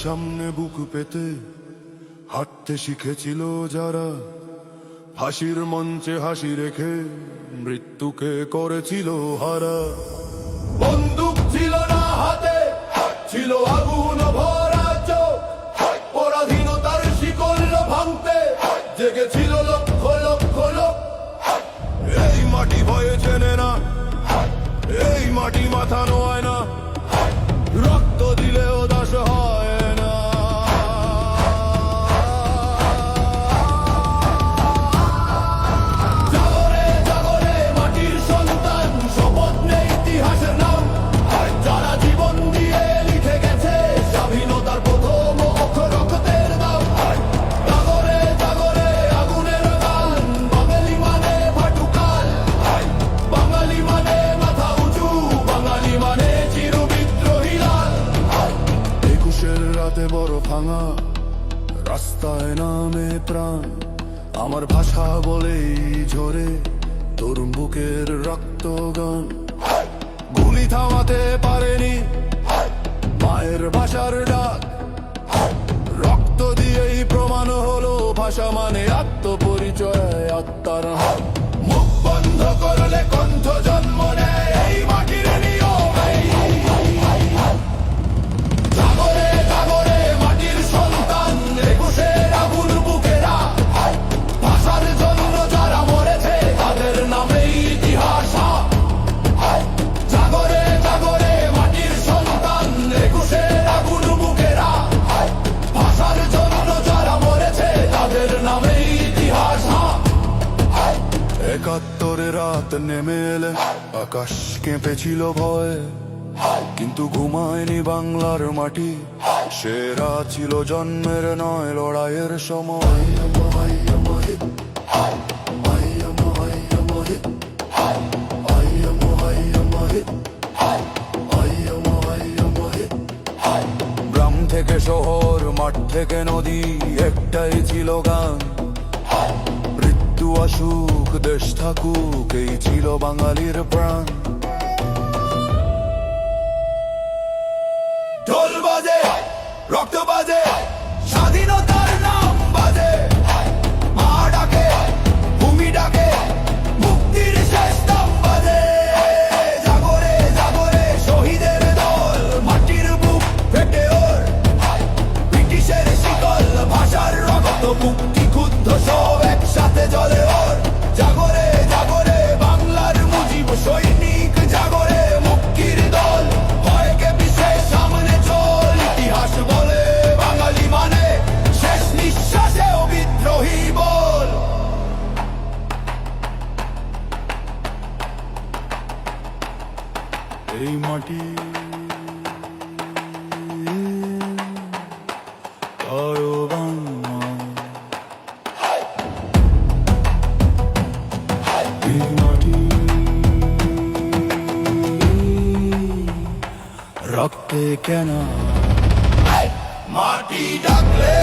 সামনে বুক পেতে হাঁটতে শিখেছিল যারা, ফাঁসির মঞ্চে হাসি রেখে মৃত্যুকে করেছিল হারা। বন্দুক ছিল না হাতে, ছিল আগুন ভরা চোখ, পরাধীনতার শিকল ভাঙতে জেগেছিল লক্ষ লক্ষ লোক। এই মাটি ভয়ে চেনে না, এই মাটি মাথা নোয় না, রক্ত দিলেও দাস হয় না। জাগরে জাগরে মাটির সন্তান, শপথ নেই ইতিহাসের নাম, যারা জীবন দিয়ে লিখে গেছে স্বাধীনতার প্রথম অক্ষর রক্তের দাম। জাগরে জাগরে আগুনের গান, বাঙালি মানে ভাটুকাল, বাঙালি মানে মাথা উঁচু, বাঙালি মানে চির বিদ্রোহী লাল। 21-এর রাতে বড় ভাঙা রাস্তায় নামে প্রাণ, আমার ভাষা বলেই ঝরে তোর বুকের রক্ত গান। গুলি থামাতে পারেনি মায়ের ভাষার ডাক, রক্ত দিয়েই প্রমাণ হলো ভাষা মানে আত্মপরিচয়, আত্মার হক। মুখ বন্ধ করলে কণ্ঠ জন্ম নেয় এই মাটির নিয়ম। জাগরে জাগরে মাটির সন্তান, 21-এর আগুন বুকেরা, ভাষার জন্য যারা মরেছে তাদের নামেই ইতিহাস। জাগরে জাগরে মাটির সন্তান, 21-এর আগুন বুকেরা, ভাষার জন্য যারা মরেছে তাদের নামেই ইতিহাস। 71-এ রাত নেমে এলে আকাশ কেঁপেছিল ভয়ে, কিন্তু ঘুমায়নি বাংলার মাটি, সে রাত ছিল জন্মের নয় লড়াইয়ের সময়। গ্রাম থেকে শহর, মাঠ থেকে নদী, একটাই ছিল গান, মৃত্যু আসুক দেশ থাকুক, এই ছিল বাঙালির প্রাণ। ঢোল বাজে, রক্ত বাজে, স্বাধীনতার নাম বাজে, মা ডাকে, ভূমি ডাকে, মুক্তির শেষ দাম বাজে। জাগরে জাগরে শহীদের দল, মাটির বুক ফেটে ওর, ব্রিটিশের শিকল ভাষার রক্ত, মুক্তি ক্ষুব্ধ সব একসাথে জ্বলে ওর। জাগরে জাগরে বাংলার মুজিব সৈনিক, জাগরে মুক্তির দল, ভয়কে বিশেষ সামনে চল, ইতিহাস বলে বাঙালি মানে শেষ নিঃশ্বাসেও বিদ্রোহী বল। এই মাটি কারো বাংলা, এই মাটি রক্তে কেনা, মাটি ডাকলে